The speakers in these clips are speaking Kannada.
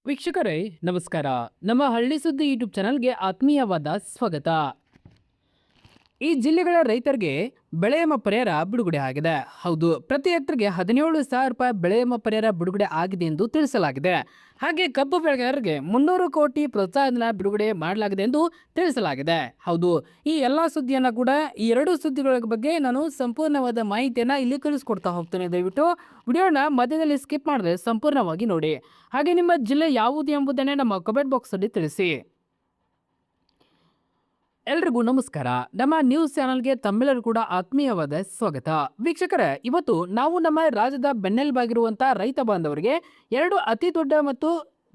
ವೀಕ್ಷಕರೇ ನಮಸ್ಕಾರ. ನಮ್ಮ ಹಳ್ಳಿ ಸುದ್ದಿ ಯೂಟ್ಯೂಬ್ ಚಾನಲ್ಗೆ ಆತ್ಮೀಯವಾದ ಸ್ವಾಗತ. ಈ ಜಿಲ್ಲೆಗಳ ರೈತರಿಗೆ ಬೆಳೆ ವಿಮಾ ಪರಿಹಾರ ಬಿಡುಗಡೆ ಆಗಿದೆ. ಹೌದು, ಪ್ರತಿ ಹೆಕ್ಟರ್ಗೆ 17,000 ರೂಪಾಯಿ ಬೆಳೆ ವಿಮಾ ಪರಿಹಾರ ಬಿಡುಗಡೆ ಆಗಿದೆ ಎಂದು ತಿಳಿಸಲಾಗಿದೆ. ಹಾಗೆ ಕಬ್ಬು ಬೆಳೆಗಾರರಿಗೆ 300 ಕೋಟಿ ಪ್ರೋತ್ಸಾಹಧನ ಬಿಡುಗಡೆ ಮಾಡಲಾಗಿದೆ ಎಂದು ತಿಳಿಸಲಾಗಿದೆ. ಹೌದು, ಈ ಎಲ್ಲ ಸುದ್ದಿಯನ್ನು ಕೂಡ ಈ ಎರಡು ಸುದ್ದಿಗಳ ಬಗ್ಗೆ ನಾನು ಸಂಪೂರ್ಣವಾದ ಮಾಹಿತಿಯನ್ನು ಇಲ್ಲಿ ತಿಳಿಸ್ಕೊಡ್ತಾ ಹೋಗ್ತೇನೆ. ದಯವಿಟ್ಟು ವಿಡಿಯೋನ ಮಧ್ಯದಲ್ಲಿ ಸ್ಕಿಪ್ ಮಾಡದೆ ಸಂಪೂರ್ಣವಾಗಿ ನೋಡಿ. ಹಾಗೆ ನಿಮ್ಮ ಜಿಲ್ಲೆ ಯಾವುದು ಎಂಬುದನ್ನೇ ನಮ್ಮ ಕಮೆಂಟ್ ಬಾಕ್ಸಲ್ಲಿ ತಿಳಿಸಿ. ಎಲ್ರಿಗೂ ನಮಸ್ಕಾರ. ನಮ್ಮ ನ್ಯೂಸ್ ಚಾನಲ್ಗೆ ತಮ್ಮೆಲ್ಲರೂ ಕೂಡ ಆತ್ಮೀಯವಾದ ಸ್ವಾಗತ. ವೀಕ್ಷಕರೇ, ಇವತ್ತು ನಾವು ನಮ್ಮ ರಾಜ್ಯದ ಬೆನ್ನೆಲುಬಾಗಿರುವಂತಹ ರೈತ ಬಾಂಧವರಿಗೆ ಎರಡು ಅತಿ ದೊಡ್ಡ ಮತ್ತು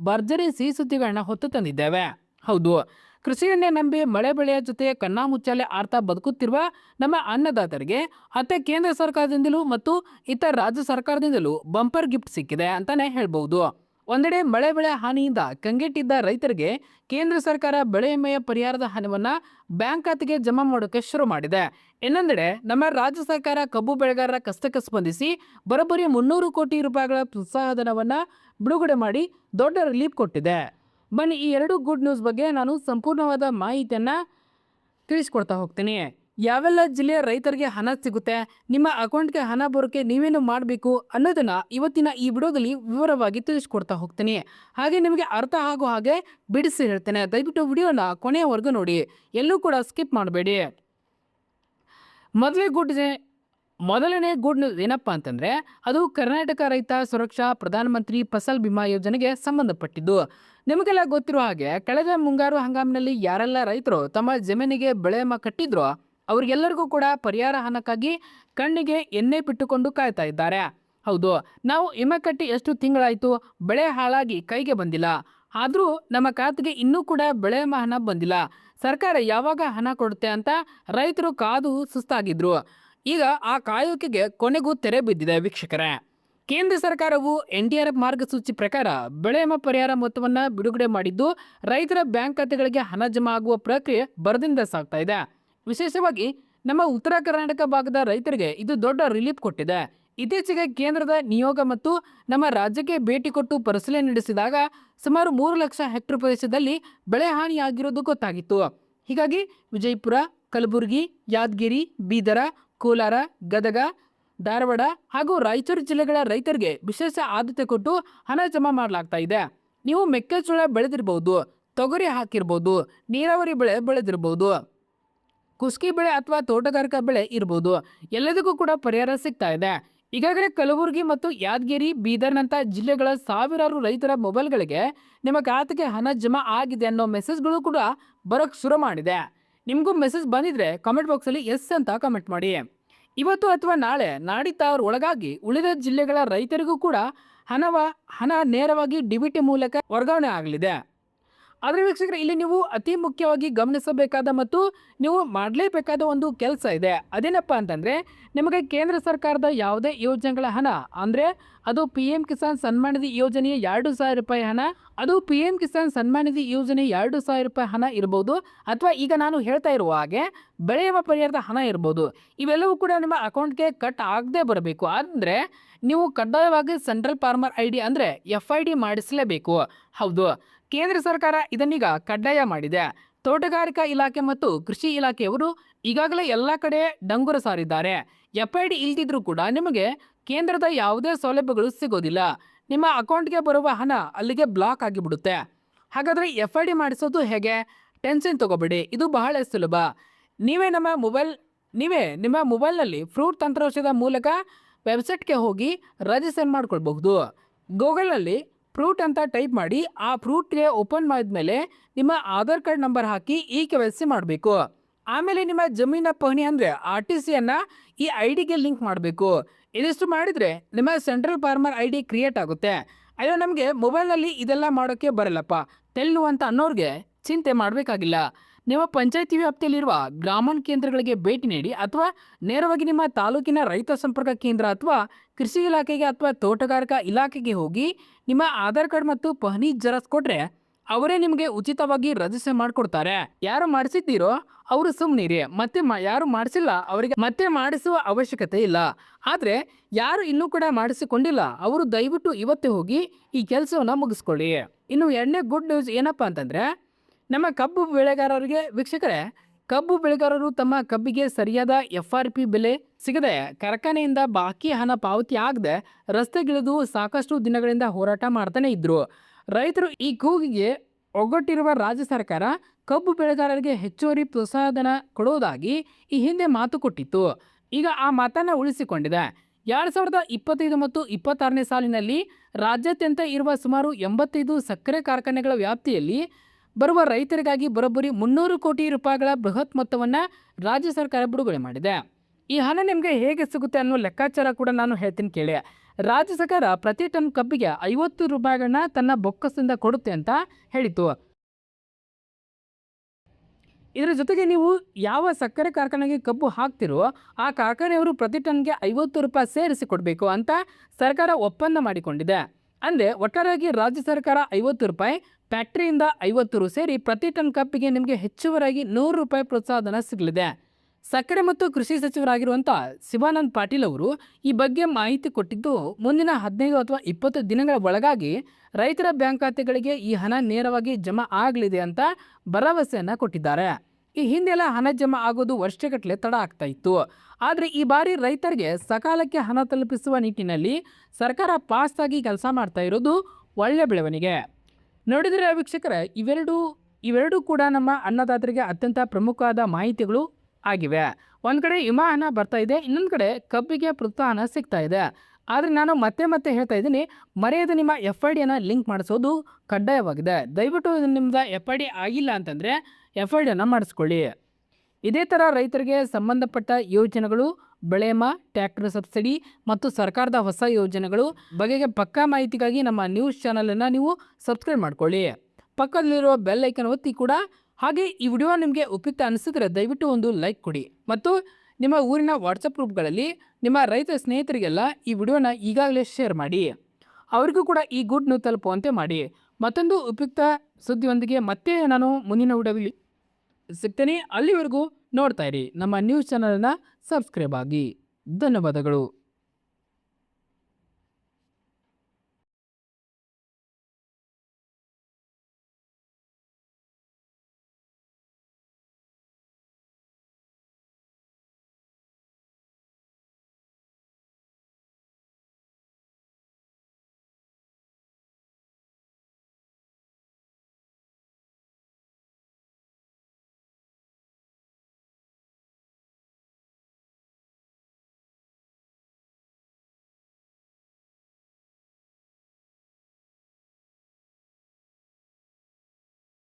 ಭರ್ಜರಿ ಸಿಹಿ ಸುದ್ದಿಗಳನ್ನ ಹೊತ್ತು ತಂದಿದ್ದೇವೆ. ಹೌದು, ಕೃಷಿಯನ್ನೇ ನಂಬಿ ಮಳೆ ಬೆಳೆಯ ಜೊತೆ ಕಣ್ಣಾಮುಚ್ಚಾಲೆ ಆರ್ತಾ ಬದುಕುತ್ತಿರುವ ನಮ್ಮ ಅನ್ನದಾತರಿಗೆ ಅತ್ತೆ ಕೇಂದ್ರ ಸರ್ಕಾರದಿಂದಲೂ ಮತ್ತು ಇತರ ರಾಜ್ಯ ಸರ್ಕಾರದಿಂದಲೂ ಬಂಪರ್ ಗಿಫ್ಟ್ ಸಿಕ್ಕಿದೆ ಅಂತಾನೆ ಹೇಳ್ಬಹುದು. ಒಂದೆಡೆ ಮಳೆ ಬೆಳೆ ಹಾನಿಯಿಂದ ಕಂಗೆಟ್ಟಿದ್ದ ರೈತರಿಗೆ ಕೇಂದ್ರ ಸರ್ಕಾರ ಬೆಳೆ ವಿಮೆಯ ಪರಿಹಾರದ ಹಣವನ್ನು ಬ್ಯಾಂಕ್ ಖಾತೆಗೆ ಜಮಾ ಮಾಡೋಕೆ ಶುರು ಮಾಡಿದೆ. ಇನ್ನೊಂದೆಡೆ ನಮ್ಮ ರಾಜ್ಯ ಸರ್ಕಾರ ಕಬ್ಬು ಬೆಳೆಗಾರರ ಕಷ್ಟಕ್ಕೆ ಸ್ಪಂದಿಸಿ ಬರೋಬ್ಬರಿ 300 ಕೋಟಿ ರೂಪಾಯಿಗಳ ಪ್ರೋತ್ಸಾಹಧನವನ್ನು ಬಿಡುಗಡೆ ಮಾಡಿ ದೊಡ್ಡ ರಿಲೀಫ್ ಕೊಟ್ಟಿದೆ. ಬನ್ನಿ, ಈ ಎರಡು ಗುಡ್ ನ್ಯೂಸ್ ಬಗ್ಗೆ ನಾನು ಸಂಪೂರ್ಣವಾದ ಮಾಹಿತಿಯನ್ನು ತಿಳಿಸ್ಕೊಡ್ತಾ ಹೋಗ್ತೀನಿ. ಯಾವೆಲ್ಲ ಜಿಲ್ಲೆಯ ರೈತರಿಗೆ ಹಣ ಸಿಗುತ್ತೆ, ನಿಮ್ಮ ಅಕೌಂಟ್ಗೆ ಹಣ ಬರೋಕ್ಕೆ ನೀವೇನು ಮಾಡಬೇಕು ಅನ್ನೋದನ್ನ ಇವತ್ತಿನ ಈ ವಿಡಿಯೋದಲ್ಲಿ ವಿವರವಾಗಿ ತಿಳಿಸ್ಕೊಡ್ತಾ ಹೋಗ್ತೀನಿ. ಹಾಗೆ ನಿಮಗೆ ಅರ್ಥ ಆಗೋ ಹಾಗೆ ಬಿಡಿಸಿ ಹೇಳ್ತೇನೆ. ದಯವಿಟ್ಟು ವಿಡಿಯೋನ ಕೊನೆಯವರೆಗೂ ನೋಡಿ, ಎಲ್ಲೂ ಕೂಡ ಸ್ಕಿಪ್ ಮಾಡಬೇಡಿ. ಮೊದಲನೇ ಗುಡ್ ನ್ಯೂಸ್ ಏನಪ್ಪ ಅಂತಂದರೆ, ಅದು ಕರ್ನಾಟಕ ರೈತ ಸುರಕ್ಷಾ ಪ್ರಧಾನಮಂತ್ರಿ ಫಸಲ್ ಬಿಮಾ ಯೋಜನೆಗೆ ಸಂಬಂಧಪಟ್ಟಿದ್ದು. ನಿಮಗೆಲ್ಲ ಗೊತ್ತಿರೋ ಹಾಗೆ ಕಳೆದ ಮುಂಗಾರು ಹಂಗಾಮಿನಲ್ಲಿ ಯಾರೆಲ್ಲ ರೈತರು ತಮ್ಮ ಜಮೀನಿಗೆ ಬೆಳೆ ವಿಮಾ ಕಟ್ಟಿದ್ರೋ ಅವರಿಗೆಲ್ಲರಿಗೂ ಕೂಡ ಪರಿಹಾರ ಹಣಕ್ಕಾಗಿ ಕಣ್ಣಿಗೆ ಎಣ್ಣೆ ಬಿಟ್ಟುಕೊಂಡು ಕಾಯ್ತಾ ಇದ್ದಾರೆ. ಹೌದು, ನಾವು ವಿಮೆ ಕಟ್ಟಿ ಎಷ್ಟು ತಿಂಗಳಾಯಿತು, ಬೆಳೆ ಹಾಳಾಗಿ ಕೈಗೆ ಬಂದಿಲ್ಲ, ಆದರೂ ನಮ್ಮ ಖಾತೆಗೆ ಇನ್ನೂ ಕೂಡ ಬೆಳೆ ವಿಮಾ ಹಣ ಬಂದಿಲ್ಲ, ಸರ್ಕಾರ ಯಾವಾಗ ಹಣ ಕೊಡುತ್ತೆ ಅಂತ ರೈತರು ಕಾದು ಸುಸ್ತಾಗಿದ್ರು. ಈಗ ಆ ಕಾಯೋಕೆಗೆ ಕೊನೆಗೂ ತೆರೆ ಬಿದ್ದಿದೆ. ವೀಕ್ಷಕರೇ, ಕೇಂದ್ರ ಸರ್ಕಾರವು NDRF ಮಾರ್ಗಸೂಚಿ ಪ್ರಕಾರ ಬೆಳೆ ವಿಮಾ ಪರಿಹಾರ ಮೊತ್ತವನ್ನು ಬಿಡುಗಡೆ ಮಾಡಿದ್ದು, ರೈತರ ಬ್ಯಾಂಕ್ ಖಾತೆಗಳಿಗೆ ಹಣ ಜಮಾ ಆಗುವ ಪ್ರಕ್ರಿಯೆ ಭರದಿಂದ ಸಾಗ್ತಾ ಇದೆ. ವಿಶೇಷವಾಗಿ ನಮ್ಮ ಉತ್ತರ ಕರ್ನಾಟಕ ಭಾಗದ ರೈತರಿಗೆ ಇದು ದೊಡ್ಡ ರಿಲೀಫ್ ಕೊಟ್ಟಿದೆ. ಇತ್ತೀಚೆಗೆ ಕೇಂದ್ರದ ನಿಯೋಗ ಮತ್ತು ನಮ್ಮ ರಾಜ್ಯಕ್ಕೆ ಭೇಟಿ ಕೊಟ್ಟು ಪರಿಶೀಲನೆ ನಡೆಸಿದಾಗ ಸುಮಾರು 3 ಲಕ್ಷ ಹೆಕ್ಟೇರ್ ಪ್ರದೇಶದಲ್ಲಿ ಬೆಳೆ ಹಾನಿಯಾಗಿರೋದು ಗೊತ್ತಾಗಿತ್ತು. ಹೀಗಾಗಿ ವಿಜಯಪುರ, ಕಲಬುರಗಿ, ಯಾದಗಿರಿ, ಬೀದರ, ಕೋಲಾರ, ಗದಗ, ಧಾರವಾಡ ಹಾಗೂ ರಾಯಚೂರು ಜಿಲ್ಲೆಗಳ ರೈತರಿಗೆ ವಿಶೇಷ ಆದ್ಯತೆ ಕೊಟ್ಟು ಹಣ ಜಮಾ ಮಾಡಲಾಗ್ತಾ ಇದೆ. ನೀವು ಮೆಕ್ಕೆಜೋಳ ಬೆಳೆದಿರ್ಬೋದು, ತೊಗರಿ ಹಾಕಿರ್ಬೋದು, ನೀರಾವರಿ ಬೆಳೆ ಬೆಳೆದಿರ್ಬೋದು, ಕುಸ್ಕಿ ಬೆಳೆ ಅಥವಾ ತೋಟಗಾರಿಕಾ ಬೆಳೆ ಇರ್ಬೋದು, ಎಲ್ಲದಕ್ಕೂ ಕೂಡ ಪರಿಹಾರ ಸಿಗ್ತಾ ಇದೆ. ಈಗಾಗಲೇ ಕಲಬುರಗಿ ಮತ್ತು ಯಾದಗಿರಿ, ಬೀದರ್ನಂಥ ಜಿಲ್ಲೆಗಳ ಸಾವಿರಾರು ರೈತರ ಮೊಬೈಲ್ಗಳಿಗೆ ನಿಮ್ಮ ಖಾತೆಗೆ ಹಣ ಜಮಾ ಆಗಿದೆ ಅನ್ನೋ ಮೆಸೇಜ್ಗಳು ಕೂಡ ಬರೋಕ್ಕೆ ಶುರು ಮಾಡಿದೆ. ನಿಮಗೂ ಮೆಸೇಜ್ ಬಂದಿದ್ರೆ ಕಾಮೆಂಟ್ ಬಾಕ್ಸಲ್ಲಿ ಎಸ್ ಅಂತ ಕಮೆಂಟ್ ಮಾಡಿ. ಇವತ್ತು ಅಥವಾ ನಾಳೆ ನಾಡಿದ್ದಾವ್ರ ಒಳಗಾಗಿ ಉಳಿದ ಜಿಲ್ಲೆಗಳ ರೈತರಿಗೂ ಕೂಡ ಹಣ ನೇರವಾಗಿ DBT ಮೂಲಕ ವರ್ಗಾವಣೆ ಆಗಲಿದೆ. ಆದರೆ ವೀಕ್ಷಕರೇ, ಇಲ್ಲಿ ನೀವು ಅತಿ ಮುಖ್ಯವಾಗಿ ಗಮನಿಸಬೇಕಾದ ಮತ್ತು ನೀವು ಮಾಡಲೇಬೇಕಾದ ಒಂದು ಕೆಲಸ ಇದೆ. ಅದೇನಪ್ಪ ಅಂತಂದರೆ, ನಿಮಗೆ ಕೇಂದ್ರ ಸರ್ಕಾರದ ಯಾವುದೇ ಯೋಜನೆಗಳ ಹಣ ಅಂದರೆ ಅದು PM ಕಿಸಾನ್ ಸನ್ಮಾನ್ ನಿಧಿ ಯೋಜನೆಯ 2,000 ರೂಪಾಯಿ ಹಣ, ಅದು PM ಕಿಸಾನ್ ಸನ್ಮಾನ್ ನಿಧಿ ಯೋಜನೆ 2,000 ರೂಪಾಯಿ ಹಣ ಇರ್ಬೋದು, ಅಥವಾ ಈಗ ನಾನು ಹೇಳ್ತಾ ಇರುವ ಹಾಗೆ ಬೆಳೆ ವಿಮಾ ಪರಿಹಾರದ ಹಣ ಇರ್ಬೋದು. ಇವೆಲ್ಲವೂ ಕೂಡ ನಿಮ್ಮ ಅಕೌಂಟ್ಗೆ ಕಟ್ ಆಗದೆ ಬರಬೇಕು. ಅಂದರೆ ನೀವು ಕಡ್ಡಾಯವಾಗಿ ಸೆಂಟ್ರಲ್ ಫಾರ್ಮರ್ ID ಅಂದರೆ FID ಮಾಡಿಸಲೇಬೇಕು. ಹೌದು, ಕೇಂದ್ರ ಸರ್ಕಾರ ಇದನ್ನೀಗ ಕಡ್ಡಾಯ ಮಾಡಿದೆ. ತೋಟಗಾರಿಕಾ ಇಲಾಖೆ ಮತ್ತು ಕೃಷಿ ಇಲಾಖೆಯವರು ಈಗಾಗಲೇ ಎಲ್ಲ ಕಡೆ ಡಂಗುರ ಸಾರಿದ್ದಾರೆ. FID ಇಲ್ದಿದ್ರೂ ಕೂಡ ನಿಮಗೆ ಕೇಂದ್ರದ ಯಾವುದೇ ಸೌಲಭ್ಯಗಳು ಸಿಗೋದಿಲ್ಲ. ನಿಮ್ಮ ಅಕೌಂಟ್ಗೆ ಬರುವ ಹಣ ಅಲ್ಲಿಗೆ ಬ್ಲಾಕ್ ಆಗಿಬಿಡುತ್ತೆ. ಹಾಗಾದರೆ FID ಮಾಡಿಸೋದು ಹೇಗೆ? ಟೆನ್ಷನ್ ತಗೋಬೇಡಿ, ಇದು ಬಹಳ ಸುಲಭ. ನೀವೇ ನಿಮ್ಮ ಮೊಬೈಲ್ನಲ್ಲಿ ಫ್ರೂಟ್ ತಂತ್ರಾಂಶದ ಮೂಲಕ ವೆಬ್ಸೈಟ್ಗೆ ಹೋಗಿ ರಿಜಿಸ್ಟರ್ ಮಾಡ್ಕೊಳ್ಬಹುದು. ಗೂಗಲಲ್ಲಿ ಫ್ರೂಟ್ ಅಂತ ಟೈಪ್ ಮಾಡಿ ಆ ಫ್ರೂಟ್ಗೆ ಓಪನ್ ಮಾಡಿದ್ಮೇಲೆ ನಿಮ್ಮ ಆಧಾರ್ ಕಾರ್ಡ್ ನಂಬರ್ ಹಾಕಿ KYC ಮಾಡಬೇಕು. ಆಮೇಲೆ ನಿಮ್ಮ ಜಮೀನ ಪಹಣಿ ಅಂದರೆ RTCಯನ್ನು ಈ IDಗೆ ಲಿಂಕ್ ಮಾಡಬೇಕು. ಇದಿಷ್ಟು ಮಾಡಿದರೆ ನಿಮ್ಮ ಸೆಂಟ್ರಲ್ ಫಾರ್ಮರ್ ID ಕ್ರಿಯೇಟ್ ಆಗುತ್ತೆ. ಅಯ್ಯೋ, ನಮಗೆ ಮೊಬೈಲ್ನಲ್ಲಿ ಇದೆಲ್ಲ ಮಾಡೋಕ್ಕೆ ಬರಲ್ಲಪ್ಪ ಅಂತ ಅನ್ನೋರಿಗೆ ಚಿಂತೆ ಮಾಡಬೇಕಾಗಿಲ್ಲ. ನಿಮ್ಮ ಪಂಚಾಯತಿ ವ್ಯಾಪ್ತಿಯಲ್ಲಿರುವ ಗ್ರಾಮೀಣ ಕೇಂದ್ರಗಳಿಗೆ ಭೇಟಿ ನೀಡಿ ಅಥವಾ ನೇರವಾಗಿ ನಿಮ್ಮ ತಾಲೂಕಿನ ರೈತ ಸಂಪರ್ಕ ಕೇಂದ್ರ ಅಥವಾ ಕೃಷಿ ಇಲಾಖೆಗೆ ಅಥವಾ ತೋಟಗಾರಿಕಾ ಇಲಾಖೆಗೆ ಹೋಗಿ ನಿಮ್ಮ ಆಧಾರ್ ಕಾರ್ಡ್ ಮತ್ತು ಪಹಣಿ ಜೆರಾಕ್ಸ್ ಕೊಟ್ಟರೆ ಅವರೇ ನಿಮಗೆ ಉಚಿತವಾಗಿ ರಿಜಿಸ್ಟರ್ ಮಾಡಿಕೊಡ್ತಾರೆ. ಯಾರು ಮಾಡಿಸಿದ್ದೀರೋ ಅವರು ಸುಮ್ಮನಿರಿ, ಮತ್ತೆ ಯಾರು ಮಾಡಿಸಿಲ್ಲ ಅವರಿಗೆ ಮತ್ತೆ ಮಾಡಿಸುವ ಅವಶ್ಯಕತೆ ಇಲ್ಲ. ಆದರೆ ಯಾರು ಇನ್ನೂ ಕೂಡ ಮಾಡಿಸಿಕೊಂಡಿಲ್ಲ ಅವರು ದಯವಿಟ್ಟು ಇವತ್ತೇ ಹೋಗಿ ಈ ಕೆಲಸವನ್ನು ಮುಗಿಸ್ಕೊಳ್ಳಿ. ಇನ್ನು ಎರಡನೇ ಗುಡ್ ನ್ಯೂಸ್ ಏನಪ್ಪ ಅಂತಂದರೆ, ನಮ್ಮ ಕಬ್ಬು ಬೆಳೆಗಾರರಿಗೆ ವೀಕ್ಷಕರೇ, ಕಬ್ಬು ಬೆಳೆಗಾರರು ತಮ್ಮ ಕಬ್ಬಿಗೆ ಸರಿಯಾದ FRP ಬೆಲೆ ಸಿಗದೆ ಕಾರ್ಖಾನೆಯಿಂದ ಬಾಕಿ ಹಣ ಪಾವತಿ ಆಗದೆ ರಸ್ತೆಗಿಳಿದು ಸಾಕಷ್ಟು ದಿನಗಳಿಂದ ಹೋರಾಟ ಮಾಡ್ತಾನೆ ಇದ್ರು. ರೈತರು ಈ ಕೂಗಿಗೆ ಒಗ್ಗಟ್ಟಿರುವ ರಾಜ್ಯ ಸರ್ಕಾರ ಕಬ್ಬು ಬೆಳೆಗಾರರಿಗೆ ಹೆಚ್ಚುವರಿ ಪ್ರೋತ್ಸಾಹಧನ ಕೊಡುವುದಾಗಿ ಈ ಹಿಂದೆ ಮಾತು ಕೊಟ್ಟಿತ್ತು. ಈಗ ಆ ಮಾತನ್ನು ಉಳಿಸಿಕೊಂಡಿದೆ. 2025 ಮತ್ತು 26ನೇ ಸಾಲಿನಲ್ಲಿ ರಾಜ್ಯಾದ್ಯಂತ ಇರುವ ಸುಮಾರು 85 ಸಕ್ಕರೆ ಕಾರ್ಖಾನೆಗಳ ವ್ಯಾಪ್ತಿಯಲ್ಲಿ ಬರುವ ರೈತರಿಗಾಗಿ ಬರೋಬ್ಬರಿ 300 ಕೋಟಿ ರೂಪಾಯಿಗಳ ಬೃಹತ್ ಮೊತ್ತವನ್ನು ರಾಜ್ಯ ಸರ್ಕಾರ ಬಿಡುಗಡೆ ಮಾಡಿದೆ. ಈ ಹಣ ನಿಮಗೆ ಹೇಗೆ ಸಿಗುತ್ತೆ ಅನ್ನೋ ಲೆಕ್ಕಾಚಾರ ಕೂಡ ನಾನು ಹೇಳ್ತೀನಿ ಕೇಳಿ. ರಾಜ್ಯ ಸರ್ಕಾರ ಪ್ರತಿ ಟನ್ ಕಬ್ಬಿಗೆ 50 ರೂಪಾಯಿಗಳನ್ನ ತನ್ನ ಬೊಕ್ಕಸದಿಂದ ಕೊಡುತ್ತೆ ಅಂತ ಹೇಳಿತು. ಇದರ ಜೊತೆಗೆ ನೀವು ಯಾವ ಸಕ್ಕರೆ ಕಾರ್ಖಾನೆಗೆ ಕಬ್ಬು ಹಾಕ್ತಿರೋ ಆ ಕಾರ್ಖಾನೆಯವರು ಪ್ರತಿ ಟನ್ಗೆ 50 ರೂಪಾಯಿ ಸೇರಿಸಿ ಕೊಡಬೇಕು ಅಂತ ಸರ್ಕಾರ ಒಪ್ಪಂದ ಮಾಡಿಕೊಂಡಿದೆ. ಅಂದರೆ ಒಟ್ಟಾರೆಯಾಗಿ ರಾಜ್ಯ ಸರ್ಕಾರ 50 ರೂಪಾಯಿ, ಫ್ಯಾಕ್ಟ್ರಿಯಿಂದ 50 ರು ಸೇರಿ ಪ್ರತಿ ಟನ್ ಕಬ್ಬಿಗೆ ನಿಮಗೆ ಹೆಚ್ಚುವರಿಯಾಗಿ 100 ರೂಪಾಯಿ ಪ್ರೋತ್ಸಾಹಧನ ಸಿಗಲಿದೆ. ಸಕ್ಕರೆ ಮತ್ತು ಕೃಷಿ ಸಚಿವರಾಗಿರುವಂಥ ಶಿವಾನಂದ ಪಾಟೀಲ್ ಅವರು ಈ ಬಗ್ಗೆ ಮಾಹಿತಿ ಕೊಟ್ಟಿದ್ದು, ಮುಂದಿನ 15 ಅಥವಾ 20 ದಿನಗಳ ಒಳಗಾಗಿ ರೈತರ ಬ್ಯಾಂಕ್ ಖಾತೆಗಳಿಗೆ ಈ ಹಣ ನೇರವಾಗಿ ಜಮಾ ಆಗಲಿದೆ ಅಂತ ಭರವಸೆಯನ್ನು ಕೊಟ್ಟಿದ್ದಾರೆ. ಈ ಹಿಂದೆಲ್ಲ ಹಣ ಜಮಾ ಆಗೋದು ವರ್ಷಗಟ್ಟಲೆ ತಡ ಆಗ್ತಾ ಇತ್ತು. ಆದರೆ ಈ ಬಾರಿ ರೈತರಿಗೆ ಸಕಾಲಕ್ಕೆ ಹಣ ತಲುಪಿಸುವ ನಿಟ್ಟಿನಲ್ಲಿ ಸರ್ಕಾರ ಫಾಸ್ಟಾಗಿ ಕೆಲಸ ಮಾಡ್ತಾ ಇರೋದು ಒಳ್ಳೆಯ ಬೆಳವಣಿಗೆ. ನೋಡಿದರೆ ವೀಕ್ಷಕರೇ, ಇವೆರಡೂ ಕೂಡ ನಮ್ಮ ಅನ್ನದಾತರಿಗೆ ಅತ್ಯಂತ ಪ್ರಮುಖವಾದ ಮಾಹಿತಿಗಳು ಆಗಿವೆ. ಒಂದು ಕಡೆ ವಿಮಾ ಹಣ ಬರ್ತಾ ಇದೆ, ಇನ್ನೊಂದು ಕಡೆ ಕಬ್ಬಿಗೆ ಪ್ರೋತ್ಸಾಹನ ಸಿಗ್ತಾ ಇದೆ. ಆದರೆ ನಾನು ಮತ್ತೆ ಹೇಳ್ತಾ ಇದ್ದೀನಿ, ಮರೆಯದೆ ನಿಮ್ಮ FIDಯನ್ನು ಲಿಂಕ್ ಮಾಡಿಸೋದು ಕಡ್ಡಾಯವಾಗಿದೆ. ದಯವಿಟ್ಟು ನಿಮ್ಮದು FID ಆಗಿಲ್ಲ ಅಂತಂದರೆ FIDಯನ್ನು ಮಾಡಿಸ್ಕೊಳ್ಳಿ. ಇದೇ ಥರ ರೈತರಿಗೆ ಸಂಬಂಧಪಟ್ಟ ಯೋಜನೆಗಳು, ಬೆಳೆ ವಿಮಾ, ಟ್ರ್ಯಾಕ್ಟರ್ ಸಬ್ಸಿಡಿ ಮತ್ತು ಸರ್ಕಾರದ ಹೊಸ ಯೋಜನೆಗಳು ಬಗೆಗೆ ಪಕ್ಕಾ ಮಾಹಿತಿಗಾಗಿ ನಮ್ಮ ನ್ಯೂಸ್ ಚಾನಲನ್ನು ನೀವು ಸಬ್ಸ್ಕ್ರೈಬ್ ಮಾಡ್ಕೊಳ್ಳಿ. ಪಕ್ಕದಲ್ಲಿರುವ ಬೆಲ್ ಐಕನ್ ಒತ್ತಿ ಕೂಡ. ಹಾಗೆ ಈ ವಿಡಿಯೋ ನಿಮಗೆ ಉಪಯುಕ್ತ ಅನಿಸಿದರೆ ದಯವಿಟ್ಟು ಒಂದು ಲೈಕ್ ಕೊಡಿ ಮತ್ತು ನಿಮ್ಮ ಊರಿನ ವಾಟ್ಸಪ್ ಗ್ರೂಪ್ಗಳಲ್ಲಿ ನಿಮ್ಮ ರೈತ ಸ್ನೇಹಿತರಿಗೆಲ್ಲ ಈ ವಿಡಿಯೋನ ಈಗಾಗಲೇ ಶೇರ್ ಮಾಡಿ. ಅವರಿಗೂ ಕೂಡ ಈ ಗುಡ್ ನ್ಯೂಸ್ ತಲುಪುವಂತೆ ಮಾಡಿ. ಮತ್ತೊಂದು ಉಪಯುಕ್ತ ಸುದ್ದಿಯೊಂದಿಗೆ ಮತ್ತೆ ನಾನು ಮುಂದಿನ ವಿಡಿಯೋದಲ್ಲಿ ಸಿಗ್ತೇನೆ. ಅಲ್ಲಿವರೆಗೂ ನೋಡ್ತಾ ಇರಿ, ನಮ್ಮ ನ್ಯೂಸ್ ಚಾನಲನ್ನು ಸಬ್ಸ್ಕ್ರೈಬ್ ಆಗಿ. ಧನ್ಯವಾದಗಳು.